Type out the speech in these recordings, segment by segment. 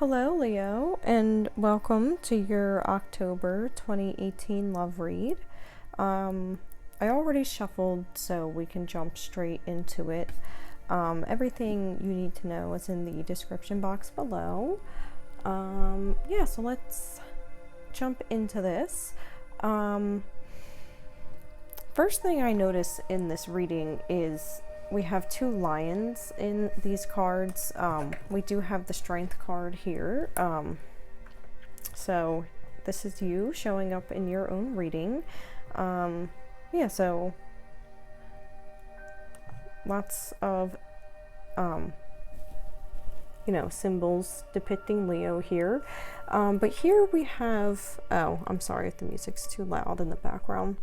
Hello, Leo, and welcome to your October 2018 love read. I already shuffled, so we can jump straight into it. Everything you need to know is in the description box below. Yeah, so let's jump into this. First thing I notice in this reading is we have two lions in these cards. We do have the strength card here. So this is you showing up in your own reading. Yeah, so lots of, symbols depicting Leo here. But here we have, oh, I'm sorry if the music's too loud in the background.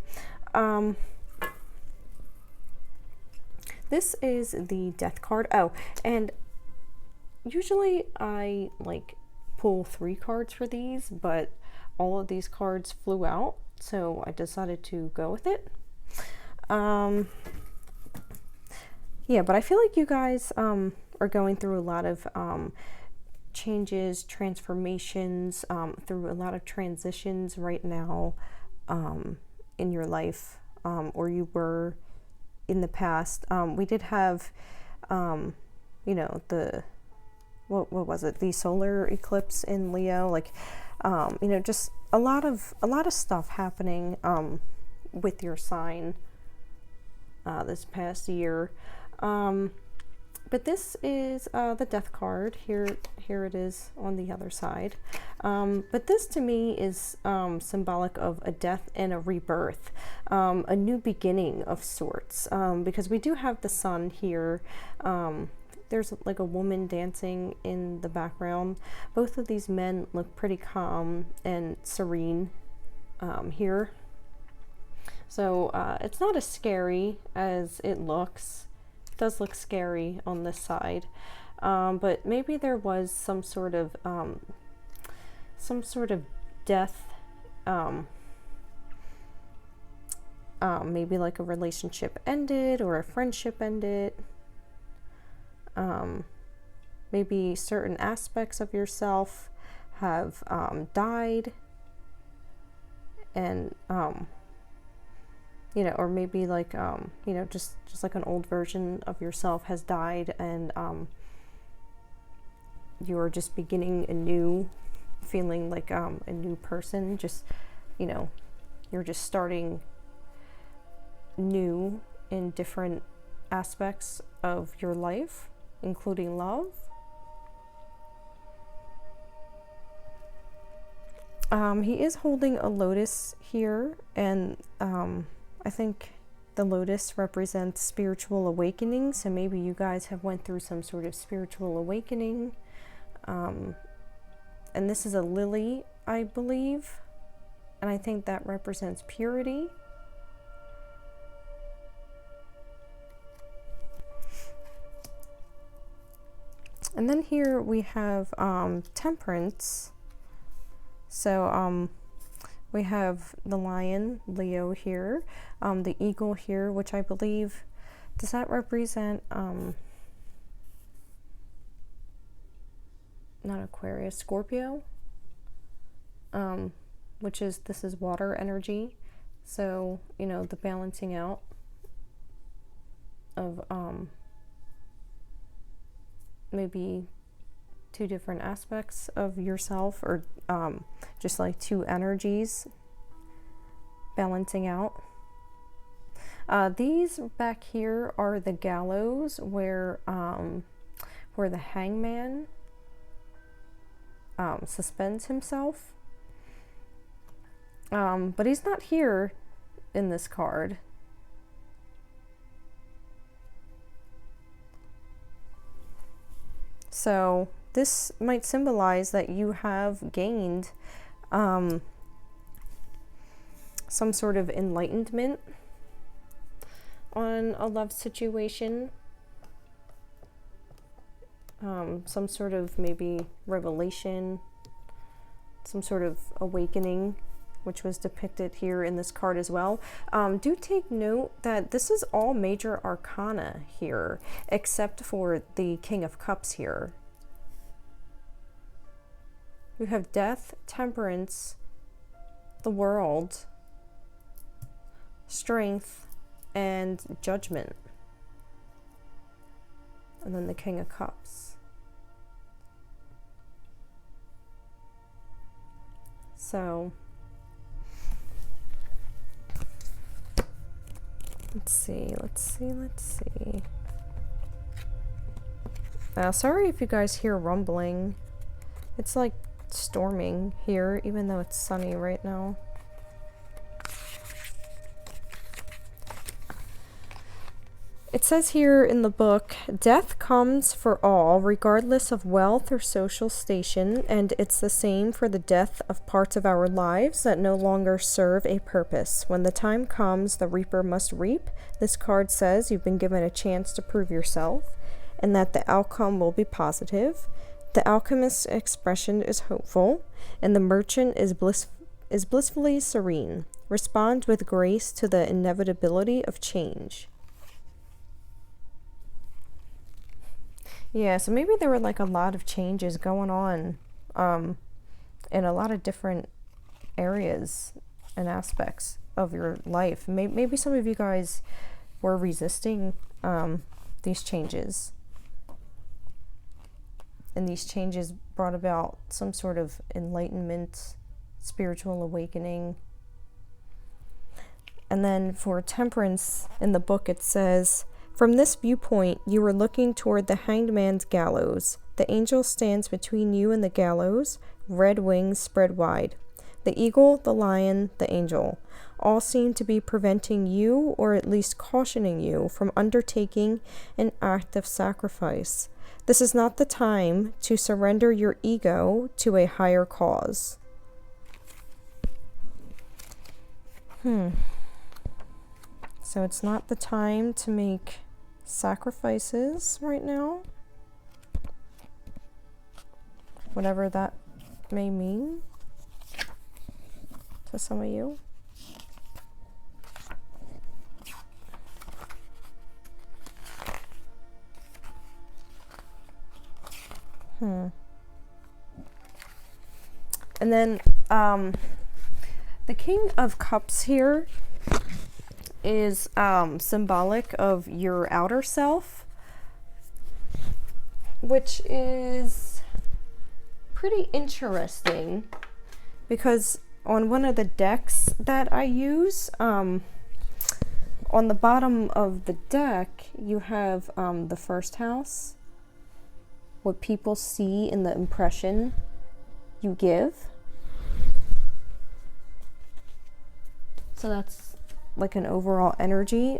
This is the death card. Oh, and usually I pull 3 cards for these, but all of these cards flew out, so I decided to go with it. Yeah, but I feel like you guys are going through a lot of changes, transformations, through a lot of transitions right now in your life, or you were in the past. We did have, the, what was it? The solar eclipse in Leo, just a lot of stuff happening with your sign this past year. But this is the death card. Here it is on the other side. But this to me is symbolic of a death and a rebirth, a new beginning of sorts, because we do have the sun here. There's like a woman dancing in the background. Both of these men look pretty calm and serene here. So it's not as scary as it looks. Does look scary on this side, but maybe there was some sort of death, maybe like a relationship ended or a friendship ended, maybe certain aspects of yourself have died, and or maybe just like an old version of yourself has died, and you're just beginning anew, feeling like a new person. Just, you're just starting new in different aspects of your life, including love. He is holding a lotus here, and I think the lotus represents spiritual awakening, so maybe you guys have went through some sort of spiritual awakening. And this is a lily, I believe, and I think that represents purity. And then here we have temperance. So we have the lion, Leo here, the eagle here, which I believe, does that represent, not Aquarius, Scorpio, which is, this is water energy. So, the balancing out of maybe 2 different aspects of yourself, or just like 2 energies balancing out. These back here are the gallows where the hangman suspends himself. But he's not here in this card. So this might symbolize that you have gained some sort of enlightenment on a love situation, some sort of maybe revelation, some sort of awakening, which was depicted here in this card as well. Do take note that this is all major arcana here, except for the King of Cups here. We have death, temperance, the world, strength, and judgment. And then the King of Cups. So, let's see. Sorry if you guys hear rumbling. It's like storming here, even though it's sunny right now. It says here in the book, death comes for all, regardless of wealth or social station, and it's the same for the death of parts of our lives that no longer serve a purpose. When the time comes, the reaper must reap. This card says you've been given a chance to prove yourself, and that the outcome will be positive. The alchemist's expression is hopeful, and the merchant is blissfully serene. Respond with grace to the inevitability of change. Yeah, so maybe there were like a lot of changes going on in a lot of different areas and aspects of your life. Maybe some of you guys were resisting these changes. And these changes brought about some sort of enlightenment, spiritual awakening. And then for temperance in the book, it says, from this viewpoint, you are looking toward the hanged man's gallows. The angel stands between you and the gallows, red wings spread wide. The eagle, the lion, the angel, all seem to be preventing you, or at least cautioning you, from undertaking an act of sacrifice. This is not the time to surrender your ego to a higher cause. So it's not the time to make sacrifices right now, whatever that may mean to some of you. And then the King of Cups here is symbolic of your outer self, which is pretty interesting because on one of the decks that I use, on the bottom of the deck, you have the first house, what people see in the impression you give. So that's like an overall energy.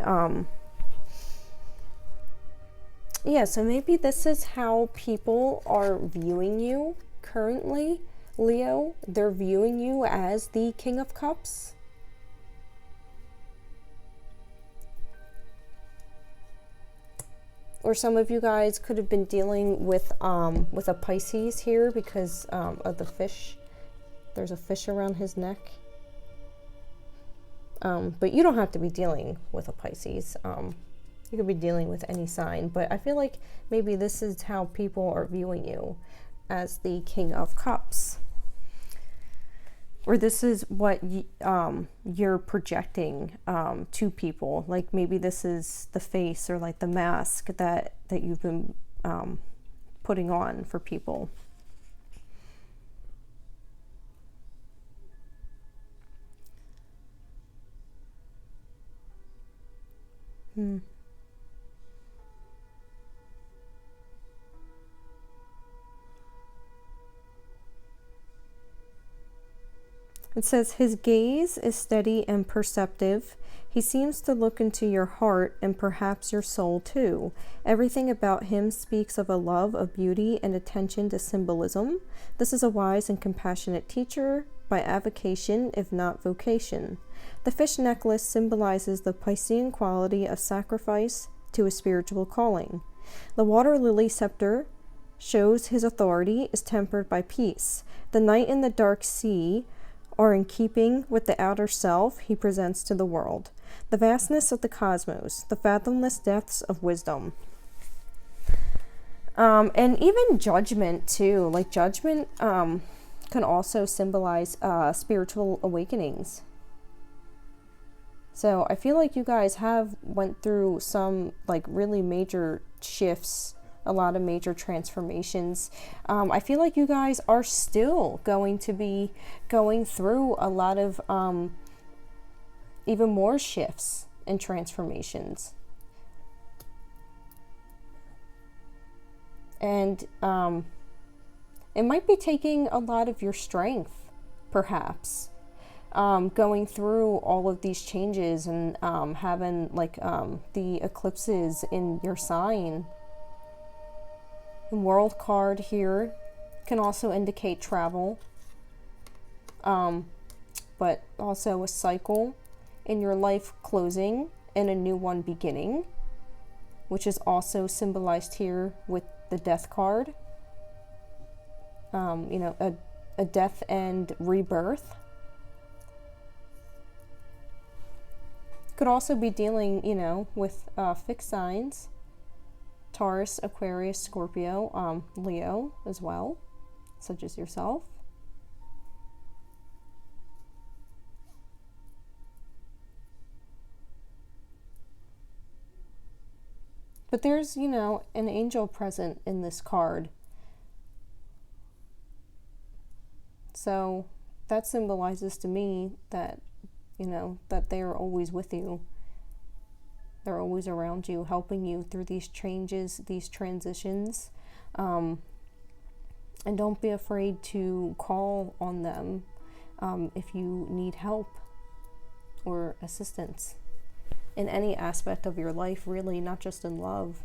Yeah, so maybe this is how people are viewing you currently, Leo. They're viewing you as the King of Cups. Or some of you guys could have been dealing with a Pisces here because of the fish. There's a fish around his neck. But you don't have to be dealing with a Pisces. You could be dealing with any sign. But I feel like maybe this is how people are viewing you, as the King of Cups. Or this is what you're projecting to people. Like maybe this is the face or like the mask that you've been putting on for people. It says, his gaze is steady and perceptive. He seems to look into your heart and perhaps your soul too. Everything about him speaks of a love of beauty and attention to symbolism. This is a wise and compassionate teacher by avocation, if not vocation. The fish necklace symbolizes the Piscean quality of sacrifice to a spiritual calling. The water lily scepter shows his authority is tempered by peace. The night and the dark sea are in keeping with the outer self he presents to the world. The vastness of the cosmos, the fathomless depths of wisdom. And even judgment too. Like judgment can also symbolize spiritual awakenings. So I feel like you guys have went through some like really major shifts, a lot of major transformations. I feel like you guys are still going to be going through a lot of even more shifts and transformations. And it might be taking a lot of your strength, perhaps, going through all of these changes and having like the eclipses in your sign. The World card here can also indicate travel, but also a cycle in your life closing and a new one beginning, which is also symbolized here with the Death card. You know, a death and rebirth. Could also be dealing, you know, with fixed signs. Taurus, Aquarius, Scorpio, Leo as well, such as yourself. But there's, you know, an angel present in this card. So that symbolizes to me that, you know, that they are always with you. They're always around you, helping you through these changes, these transitions. And don't be afraid to call on them if you need help or assistance in any aspect of your life, really, not just in love.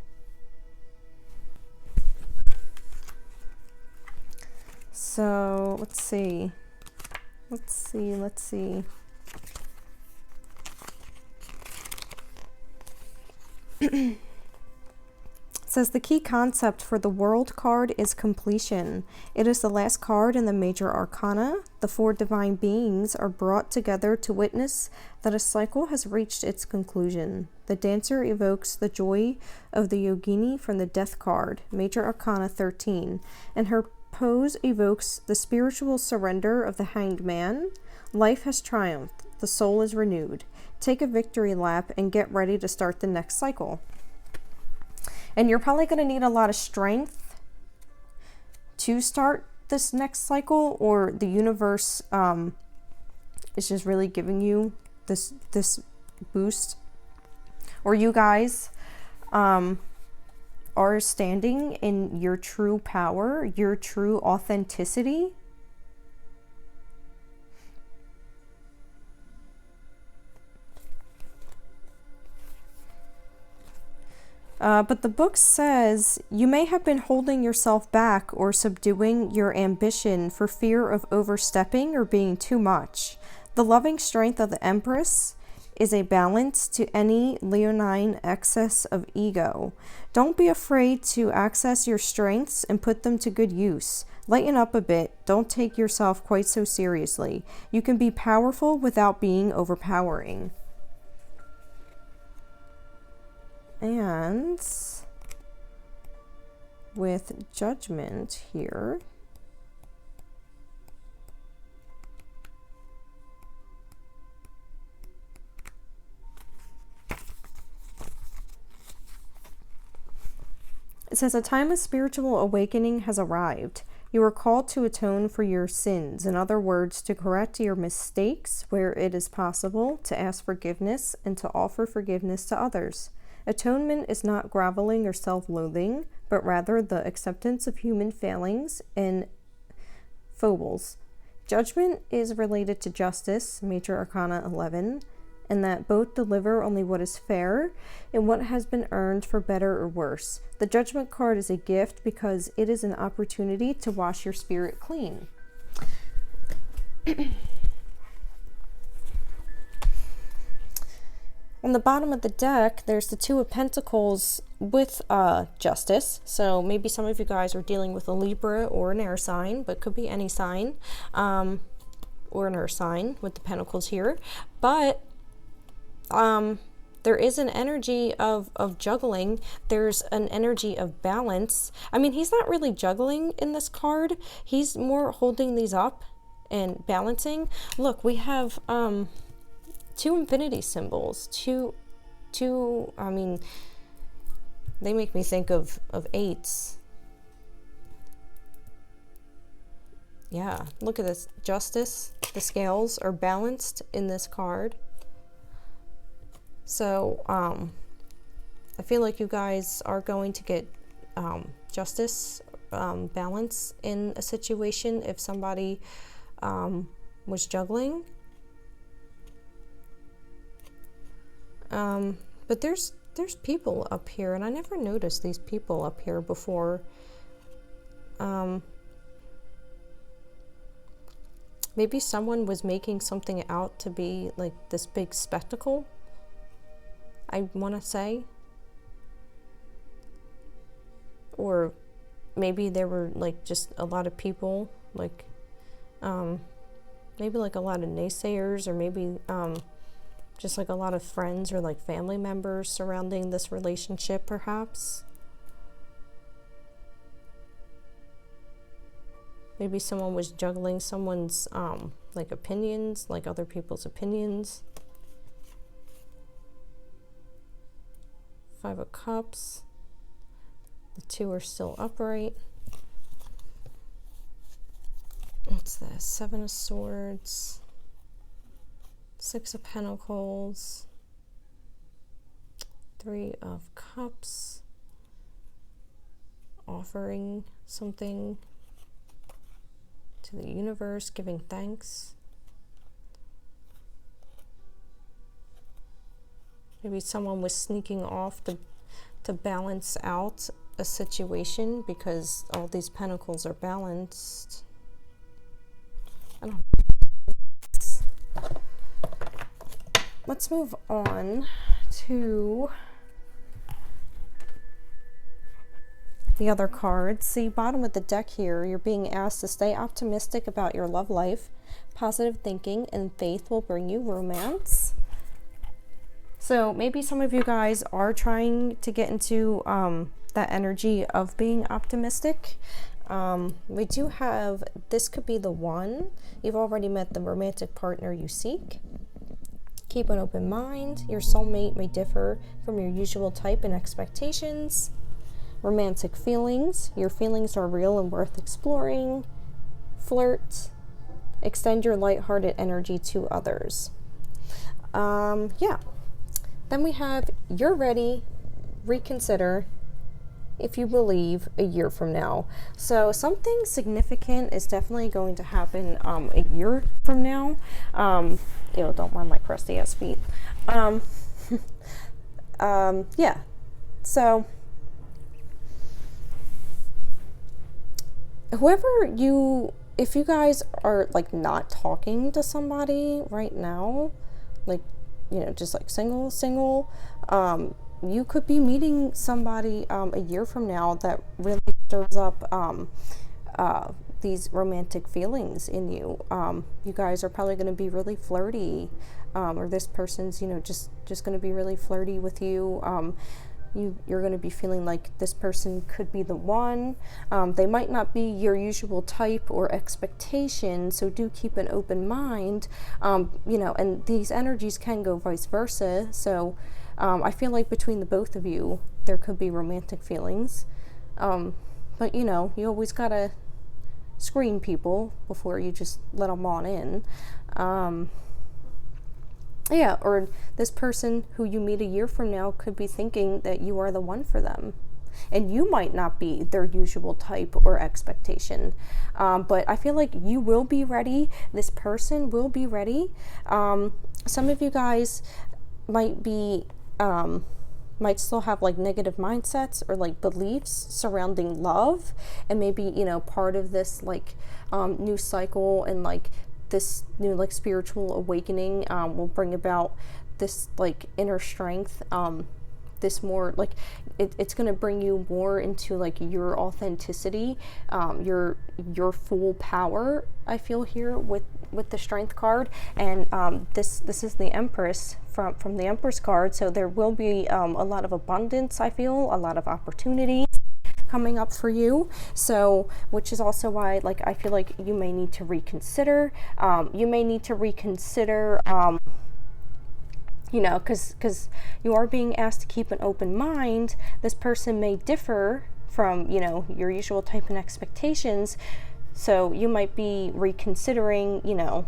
So let's see. It says the key concept for the World card is completion. It is the last card in the major arcana. The four divine beings are brought together to witness that a cycle has reached its conclusion. The dancer evokes the joy of the yogini from the Death card, major arcana 13, and her pose evokes the spiritual surrender of the Hanged Man. Life has triumphed. The soul is renewed. Take a victory lap and get ready to start the next cycle. And you're probably going to need a lot of strength to start this next cycle, or the universe is just really giving you this boost. Or you guys are standing in your true power, your true authenticity. But the book says you may have been holding yourself back or subduing your ambition for fear of overstepping or being too much. The loving strength of the Empress is a balance to any leonine excess of ego. Don't be afraid to access your strengths and put them to good use. Lighten up a bit. Don't take yourself quite so seriously. You can be powerful without being overpowering. And with Judgment here, it says a time of spiritual awakening has arrived. You are called to atone for your sins. In other words, to correct your mistakes where it is possible, to ask forgiveness, and to offer forgiveness to others. Atonement is not groveling or self-loathing, but rather the acceptance of human failings and foibles. Judgment is related to justice, Major Arcana 11, and that both deliver only what is fair and what has been earned for better or worse. The Judgment card is a gift because it is an opportunity to wash your spirit clean. On the bottom of the deck, there's the Two of Pentacles with Justice. So maybe some of you guys are dealing with a Libra or an air sign, but could be any sign, or an earth sign with the Pentacles here. But there is an energy of juggling. There's an energy of balance. I mean, he's not really juggling in this card. He's more holding these up and balancing. Look, we have two infinity symbols. Two, I mean, they make me think of eights. Yeah, look at this. Justice. The scales are balanced in this card. So, I feel like you guys are going to get justice, balance in a situation if somebody was juggling. But there's people up here, and I never noticed these people up here before. Maybe someone was making something out to be like this big spectacle, I want to say. Or maybe there were like just a lot of people, like maybe like a lot of naysayers, or maybe just like a lot of friends or like family members surrounding this relationship, perhaps. Maybe someone was juggling someone's like opinions, like other people's opinions. 5 of Cups. The 2 are still upright. What's this? 7 of Swords. 6 of Pentacles. 3 of Cups. Offering something to the universe, giving thanks. Maybe someone was sneaking off to balance out a situation because all these pentacles are balanced. I don't know. Let's move on to the other cards. See, bottom of the deck here, you're being asked to stay optimistic about your love life. Positive thinking and faith will bring you romance. So maybe some of you guys are trying to get into that energy of being optimistic. We do have, this could be the one. You've already met the romantic partner you seek. Keep an open mind. Your soulmate may differ from your usual type and expectations. Romantic feelings. Your feelings are real and worth exploring. Flirt. Extend your lighthearted energy to others. Yeah. Then we have you're ready. Reconsider if you believe a year from now. So something significant is definitely going to happen a year from now. Don't mind my crusty ass feet. Yeah. So if you guys are like not talking to somebody right now, like, just like single, you could be meeting somebody a year from now that really stirs up these romantic feelings in you. You guys are probably going to be really flirty, or this person's, just going to be really flirty with you. You're going to be feeling like this person could be the one. They might not be your usual type or expectation, so do keep an open mind. And these energies can go vice versa. So I feel like between the both of you, there could be romantic feelings. But you always got to screen people before you just let them on in. Yeah, or this person who you meet a year from now could be thinking that you are the one for them. And you might not be their usual type or expectation. But I feel like you will be ready. This person will be ready. Some of you guys might still have like negative mindsets or like beliefs surrounding love. And maybe, part of this like new cycle and like this new like spiritual awakening will bring about this like inner strength, this more, like, it's going to bring you more into like your authenticity, your full power, I feel here with the Strength card. And this is the Empress from the Empress card, so there will be a lot of abundance, I feel, a lot of opportunity coming up for you. So, which is also why, like, I feel like you may need to reconsider. You know, because you are being asked to keep an open mind. This person may differ from, you know, your usual type and expectations. So you might be reconsidering, you know,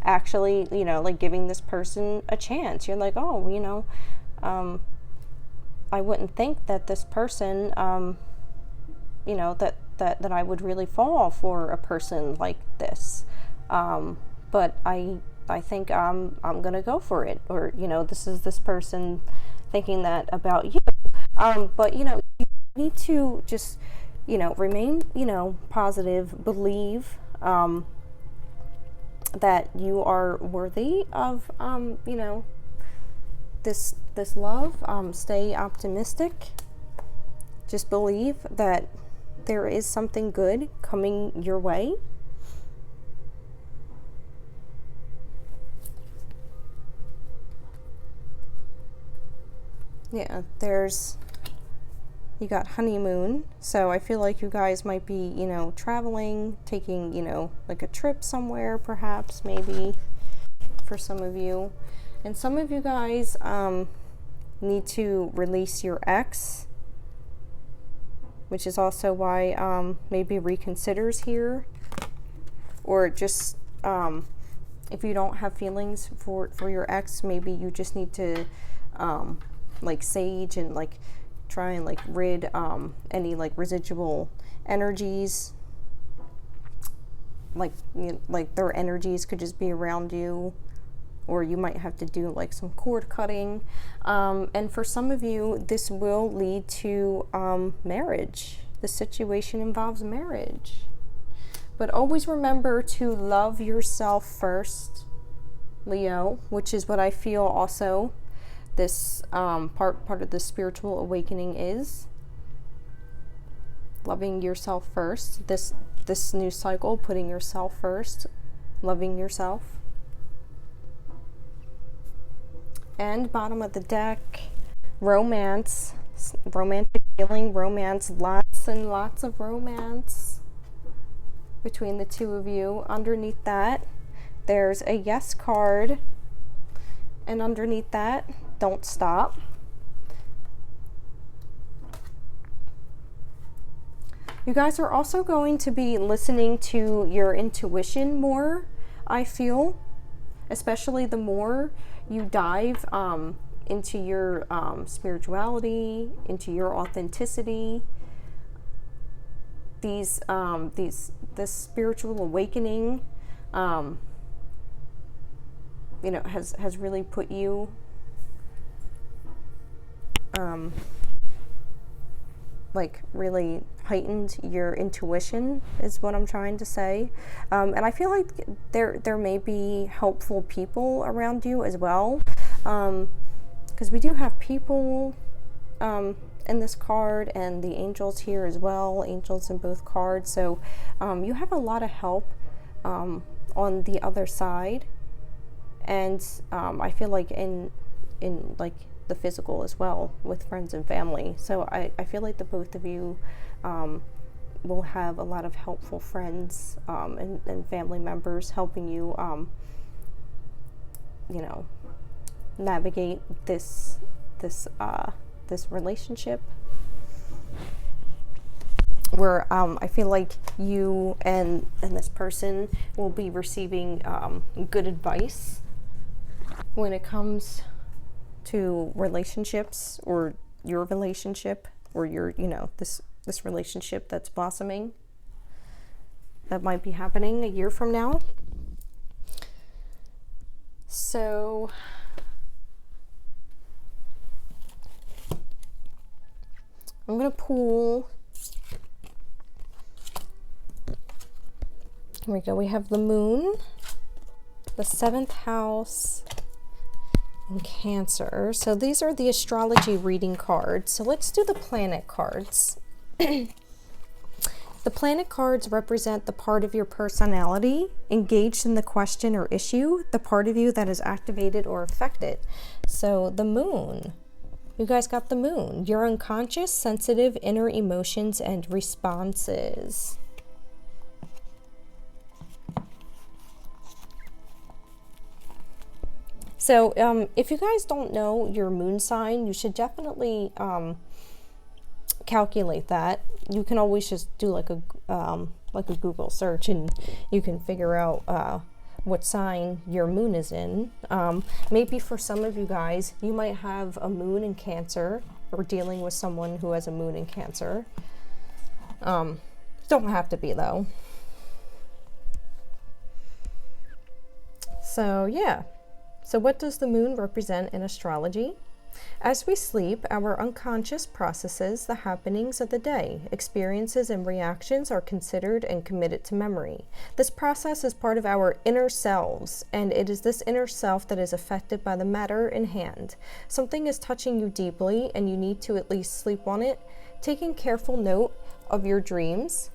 actually, you know, like giving this person a chance. You're like, oh, you know, I wouldn't think that this person, you know, that I would really fall for a person like this. But I think I'm gonna go for it. Or, you know, this is this person thinking that about you. But, you know, you need to just, you know, remain, you know, positive, believe that you are worthy of, you know, this love. Stay optimistic. Just believe that there is something good coming your way. Yeah, you got honeymoon, so I feel like you guys might be, you know, traveling, taking, you know, like a trip somewhere, perhaps, maybe, for some of you. And some of you guys need to release your ex, which is also why maybe reconsiders here. Or just, if you don't have feelings for your ex, maybe you just need to like sage and like try and like rid any like residual energies, like, you know, like their energies could just be around you, or you might have to do like some cord cutting. And for some of you, this will lead to marriage. The situation involves marriage. But always remember to love yourself first, Leo, which is what I feel also this part of the spiritual awakening is. Loving yourself first. This new cycle, putting yourself first, loving yourself. And bottom of the deck, romance, romantic feeling, romance, lots and lots of romance between the two of you. Underneath that, there's a yes card, and underneath that, don't stop. You guys are also going to be listening to your intuition more, I feel, especially the more you dive into your spirituality, into your authenticity. This spiritual awakening, you know, has really put you like really heightened your intuition, is what I'm trying to say. And I feel like there may be helpful people around you as well, because we do have people in this card, and the angels here as well, angels in both cards. So you have a lot of help on the other side, and I feel like in like the physical as well, with friends and family. So I feel like the both of you will have a lot of helpful friends and family members helping you, you know, navigate this relationship, where I feel like you and this person will be receiving good advice when it comes to relationships, or your relationship, or your, you know, this relationship that's blossoming, that might be happening a year from now. So I'm gonna pull. Here we go. We have the moon, the 7th house, and Cancer. So these are the astrology reading cards. So let's do the planet cards. The planet cards represent the part of your personality engaged in the question or issue, the part of you that is activated or affected. So the moon, you guys got the moon, your unconscious, sensitive inner emotions and responses. So if you guys don't know your moon sign, you should definitely calculate that. You can always just do like a Google search, and you can figure out what sign your moon is in. Maybe for some of you guys, you might have a moon in Cancer, or dealing with someone who has a moon in Cancer. Don't have to be though. So yeah. So what does the moon represent in astrology? As we sleep, our unconscious processes the happenings of the day. Experiences and reactions are considered and committed to memory. This process is part of our inner selves, and it is this inner self that is affected by the matter in hand. Something is touching you deeply, and you need to at least sleep on it. Taking careful note of your dreams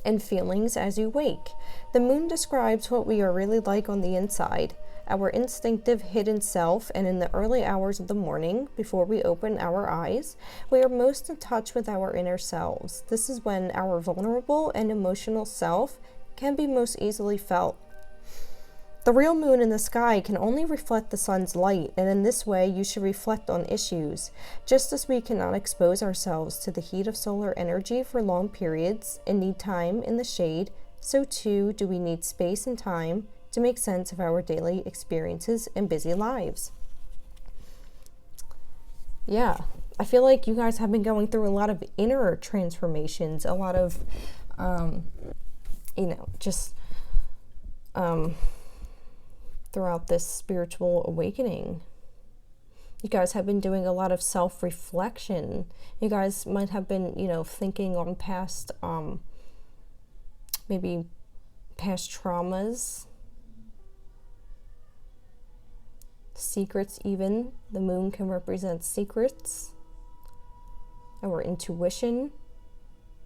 and feelings as you wake. The moon describes what we are really like on the inside, our instinctive hidden self, and in the early hours of the morning, before we open our eyes, we are most in touch with our inner selves. This is when our vulnerable and emotional self can be most easily felt. The real moon in the sky can only reflect the sun's light, and in this way you should reflect on issues. Just as we cannot expose ourselves to the heat of solar energy for long periods and need time in the shade, so too do we need space and time to make sense of our daily experiences and busy lives. Yeah, I feel like you guys have been going through a lot of inner transformations, a lot of, throughout this spiritual awakening. You guys have been doing a lot of self-reflection. You guys might have been, thinking on past, maybe past traumas, secrets even. The moon can represent secrets, our intuition.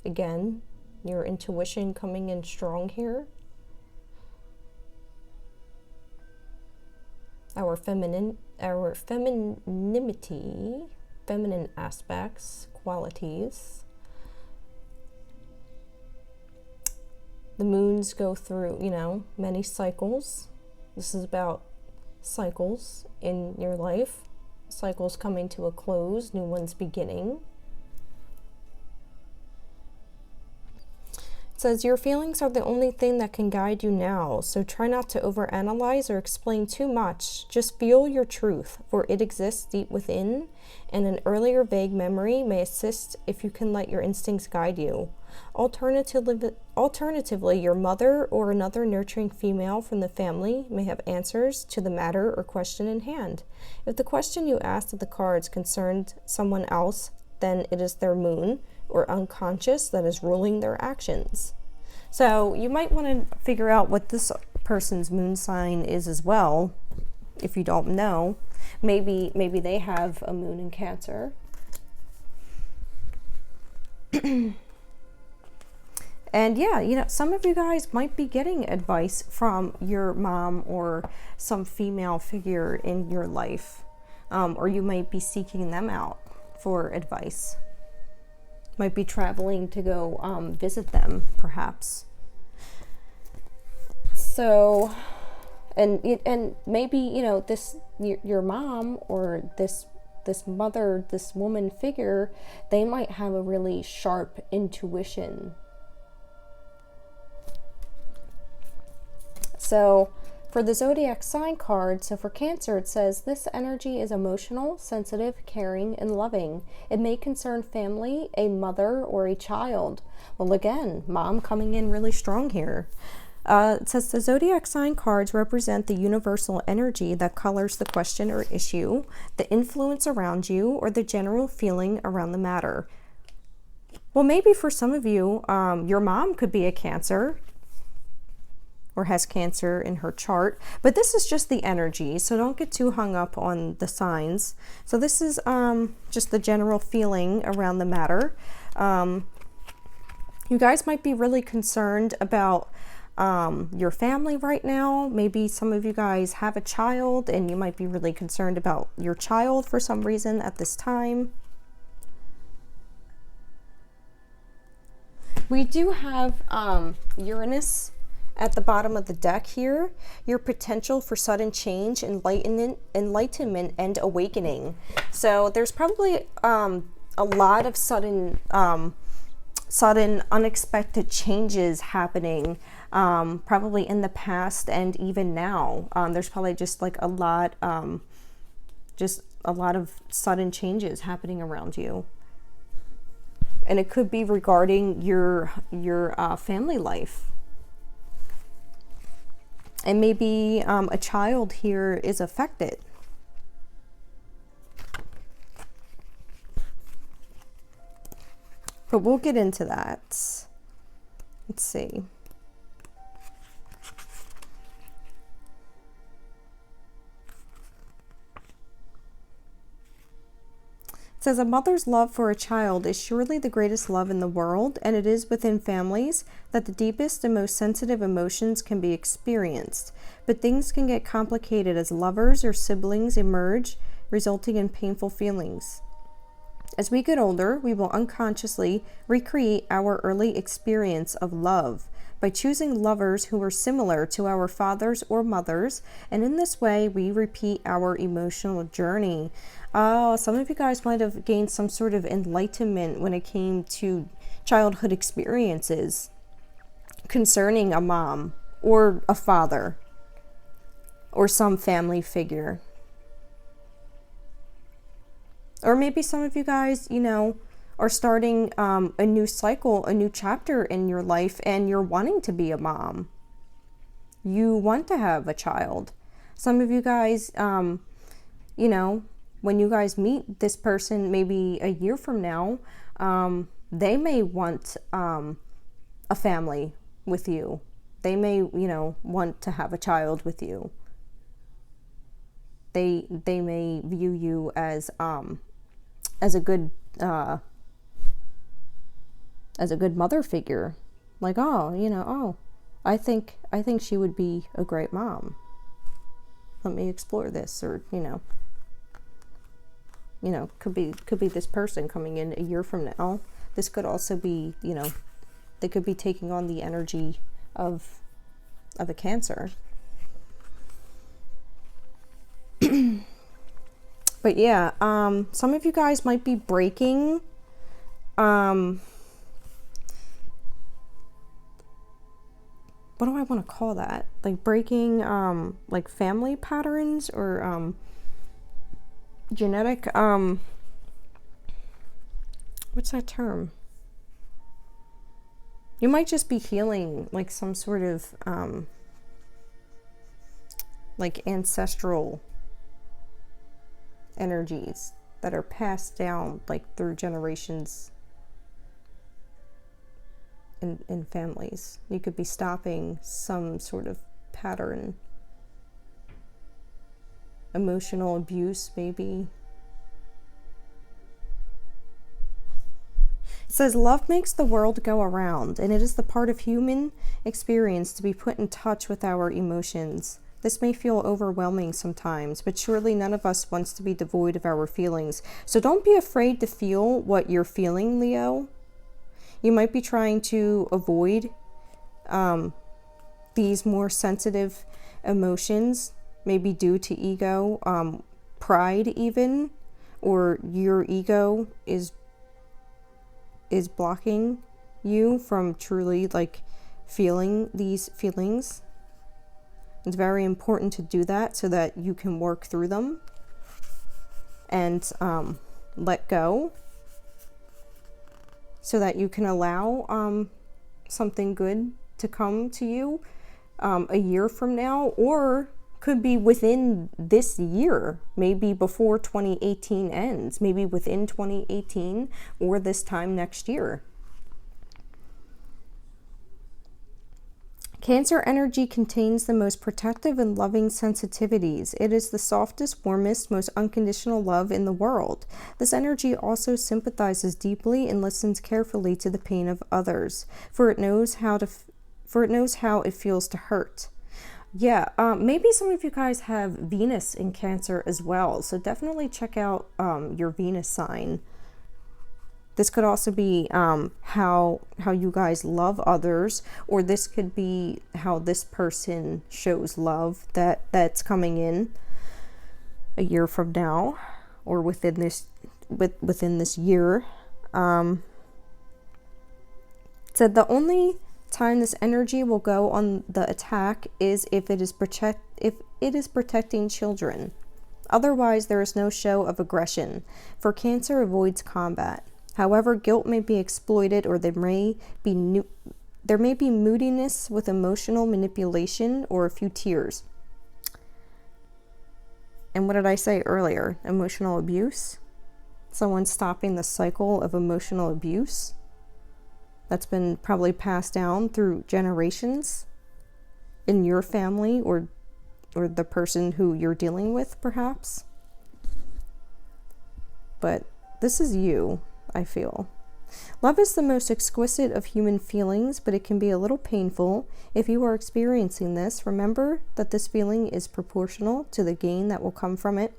Again, your intuition coming in strong here. Our femininity, feminine aspects, qualities. The moons go through, many cycles. This is about cycles in your life. Cycles coming to a close, new ones beginning. It says, your feelings are the only thing that can guide you now, so try not to overanalyze or explain too much. Just feel your truth, for it exists deep within, and an earlier vague memory may assist if you can let your instincts guide you. Alternatively, your mother or another nurturing female from the family may have answers to the matter or question in hand. If the question you asked of the cards concerned someone else, then it is their moon or unconscious that is ruling their actions. So you might want to figure out what this person's moon sign is as well. If you don't know, maybe they have a moon in Cancer. And yeah, some of you guys might be getting advice from your mom or some female figure in your life, or you might be seeking them out for advice. Might be traveling to go visit them, perhaps. So, and maybe this your mom or this mother, this woman figure, they might have a really sharp intuition. So for the zodiac sign card, so for Cancer, it says this energy is emotional, sensitive, caring, and loving. It may concern family, a mother, or a child. Well, again, mom coming in really strong here. It says the zodiac sign cards represent the universal energy that colors the question or issue, the influence around you, or the general feeling around the matter. Well, maybe for some of you, your mom could be a Cancer. or has Cancer in her chart. But this is just the energy, so don't get too hung up on the signs. So this is just the general feeling around the matter. You guys might be really concerned about your family right now. Maybe some of you guys have a child and you might be really concerned about your child for some reason at this time. We do have Uranus at the bottom of the deck here. Your potential for sudden change, enlightenment and awakening. So there's probably a lot of sudden unexpected changes happening, probably in the past and even now. There's probably just like a lot of sudden changes happening around you. And it could be regarding your family life. And maybe a child here is affected. But we'll get into that. Let's see. It says, a mother's love for a child is surely the greatest love in the world, and it is within families that the deepest and most sensitive emotions can be experienced. But things can get complicated as lovers or siblings emerge, resulting in painful feelings. As we get older, we will unconsciously recreate our early experience of love by choosing lovers who are similar to our fathers or mothers, and in this way, we repeat our emotional journey. Oh, some of you guys might have gained some sort of enlightenment when it came to childhood experiences concerning a mom or a father or some family figure. Or maybe some of you guys, you know, are starting a new cycle, a new chapter in your life, and you're wanting to be a mom. You want to have a child. Some of you guys, you know, when you guys meet this person maybe a year from now, they may want a family with you. They may, you know, want to have a child with you. They may view you as a good mother figure. Like, oh, you know, oh, I think she would be a great mom. Let me explore this, or you know, could be this person coming in a year from now. This could also be, you know, they could be taking on the energy of a Cancer. But yeah, some of you guys might be breaking what do I want to call that? Like breaking like family patterns or genetic what's that term? You might just be healing like some sort of like ancestral energies that are passed down like through generations in families. You could be stopping some sort of pattern. Emotional abuse, maybe. It says, love makes the world go around, and it is the part of human experience to be put in touch with our emotions. This may feel overwhelming sometimes, but surely none of us wants to be devoid of our feelings. So don't be afraid to feel what you're feeling, Leo. You might be trying to avoid these more sensitive emotions, maybe due to ego, pride even, or your ego is blocking you from truly like feeling these feelings. It's very important to do that so that you can work through them and let go, so that you can allow something good to come to you a year from now, or could be within this year, maybe before 2018 ends, maybe within 2018 or this time next year. Cancer energy contains the most protective and loving sensitivities. It is the softest, warmest, most unconditional love in the world. This energy also sympathizes deeply and listens carefully to the pain of others, for it knows how it feels to hurt. Yeah, maybe some of you guys have Venus in Cancer as well, so definitely check out your Venus sign. This could also be how you guys love others, or this could be how this person shows love that's coming in a year from now, or within this year. Said the only time this energy will go on the attack is if it is protecting children. Otherwise, there is no show of aggression, for Cancer avoids combat. However, guilt may be exploited, or there may be moodiness with emotional manipulation or a few tears. And what did I say earlier? Emotional abuse? Someone stopping the cycle of emotional abuse that's been probably passed down through generations in your family, or the person who you're dealing with, perhaps. But this is you. I feel. Love is the most exquisite of human feelings, but it can be a little painful. If you are experiencing this, remember that this feeling is proportional to the gain that will come from it,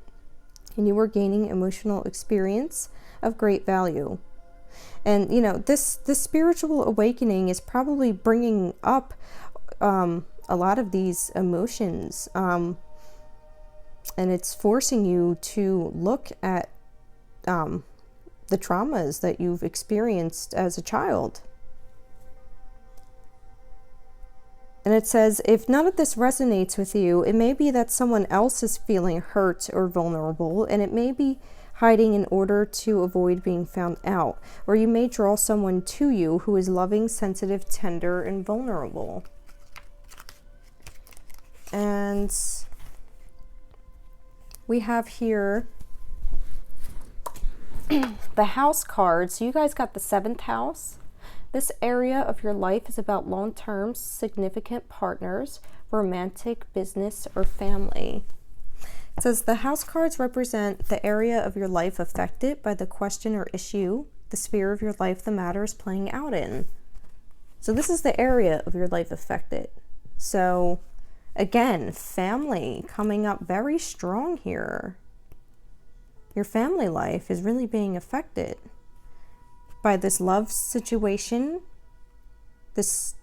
and you are gaining emotional experience of great value. And, you know, this spiritual awakening is probably bringing up a lot of these emotions, and it's forcing you to look at the traumas that you've experienced as a child. And it says, if none of this resonates with you, it may be that someone else is feeling hurt or vulnerable, and it may be hiding in order to avoid being found out. Or you may draw someone to you who is loving, sensitive, tender, and vulnerable. And we have here the house card. So you guys got the 7th house. This area of your life is about long-term significant partners, romantic, business, or family. It says the house cards represent the area of your life affected by the question or issue, the sphere of your life the matter is playing out in. So this is the area of your life affected. So again, family coming up very strong here. Your family life is really being affected by this love situation, this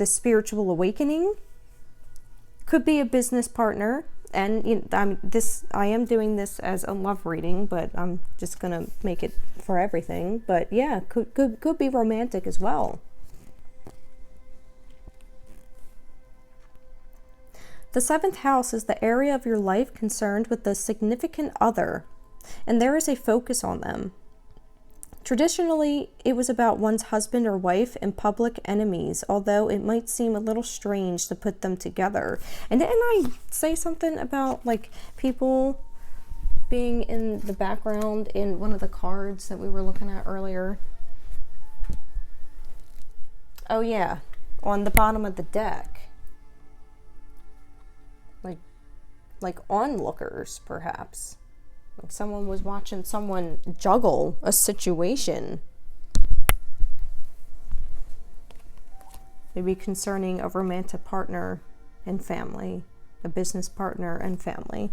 spiritual awakening. Could be a business partner, and you know, I am doing this as a love reading, but I'm just gonna make it for everything. But yeah, could be romantic as well. The 7th house is the area of your life concerned with the significant other, and there is a focus on them. Traditionally, it was about one's husband or wife and public enemies, although it might seem a little strange to put them together. And didn't I say something about like people being in the background in one of the cards that we were looking at earlier? Oh yeah, on the bottom of the deck. Like onlookers, perhaps. Like someone was watching someone juggle a situation. Maybe concerning a romantic partner and family, a business partner and family.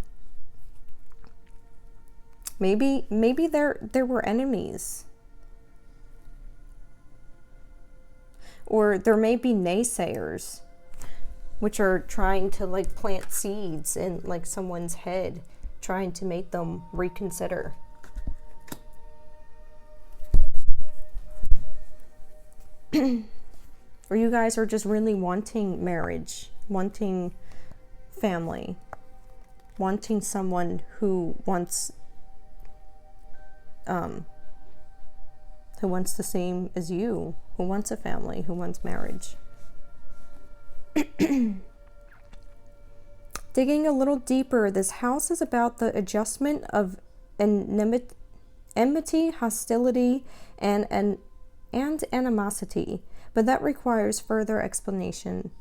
Maybe there were enemies. Or there may be naysayers, which are trying to like plant seeds in like someone's head, trying to make them reconsider. Or you guys are just really wanting marriage, wanting family, wanting someone who wants the same as you, who wants a family, who wants marriage. Digging a little deeper, this house is about the adjustment of enmity, hostility, and animosity, but that requires further explanation.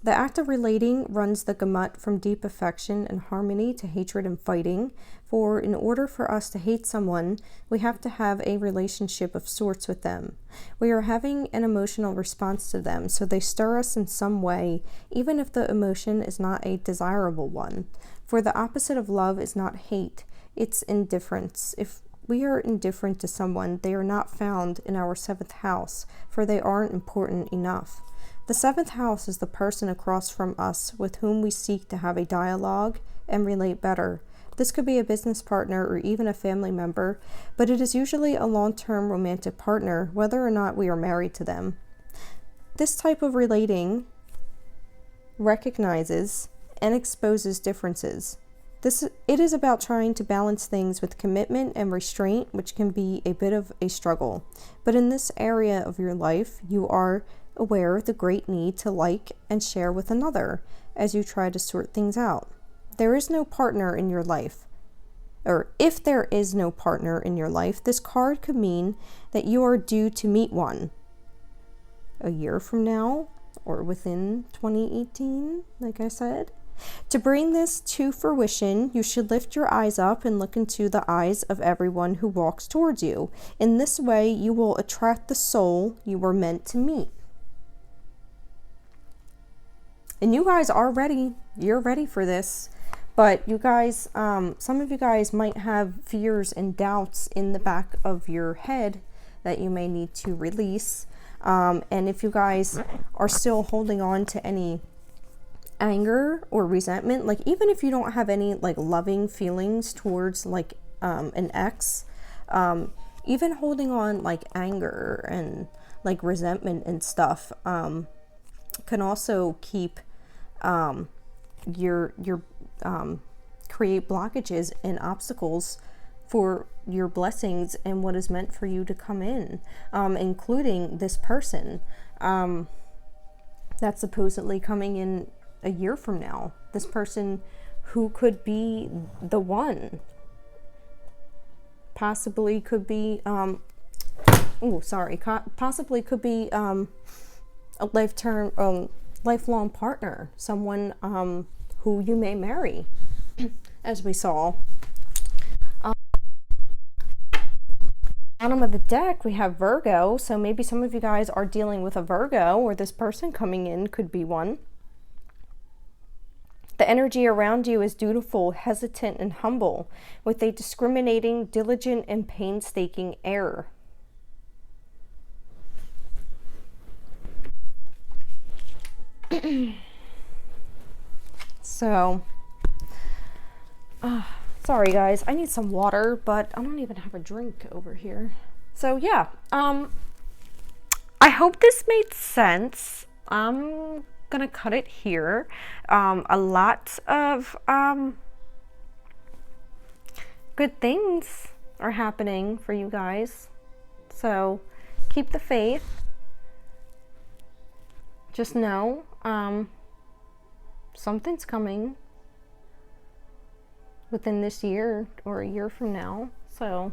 The act of relating runs the gamut from deep affection and harmony to hatred and fighting, for in order for us to hate someone, we have to have a relationship of sorts with them. We are having an emotional response to them, so they stir us in some way, even if the emotion is not a desirable one. For the opposite of love is not hate, it's indifference. If we are indifferent to someone, they are not found in our 7th house, for they aren't important enough. The 7th house is the person across from us with whom we seek to have a dialogue and relate better. This could be a business partner or even a family member, but it is usually a long-term romantic partner, whether or not we are married to them. This type of relating recognizes and exposes differences. It is about trying to balance things with commitment and restraint, which can be a bit of a struggle. But in this area of your life, you are aware of the great need to like and share with another as you try to sort things out. There is no partner in your life, or if there is no partner in your life, this card could mean that you are due to meet one a year from now or within 2018, like I said. To bring this to fruition, you should lift your eyes up and look into the eyes of everyone who walks towards you. In this way, you will attract the soul you were meant to meet. And you guys are ready. You're ready for this. But you guys, some of you guys might have fears and doubts in the back of your head that you may need to release. And if you guys are still holding on to any anger or resentment, like even if you don't have any like loving feelings towards like an ex, even holding on like anger and like resentment and stuff can also keep your create blockages and obstacles for your blessings and what is meant for you to come in, including this person that's supposedly coming in a year from now. This person who could be the one, possibly could be possibly could be a lifelong partner, someone who you may marry, as we saw. Bottom of the deck, we have Virgo, so maybe some of you guys are dealing with a Virgo, or this person coming in could be one. The energy around you is dutiful, hesitant, and humble, with a discriminating, diligent, and painstaking air. So, sorry guys, I need some water, but I don't even have a drink over here. So yeah, I hope this made sense. I'm gonna cut it here. A lot of good things are happening for you guys, so keep the faith. Just know something's coming within this year or a year from now. So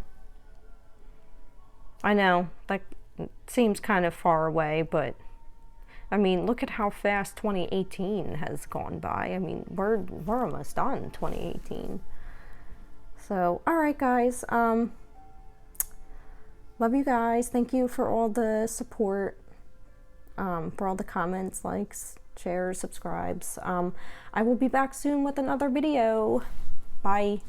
I know that seems kind of far away, but I mean, look at how fast 2018 has gone by. I mean, we're almost done 2018. So, all right, guys. Love you guys. Thank you for all the support, for all the comments, likes, shares, subscribes. I will be back soon with another video. Bye.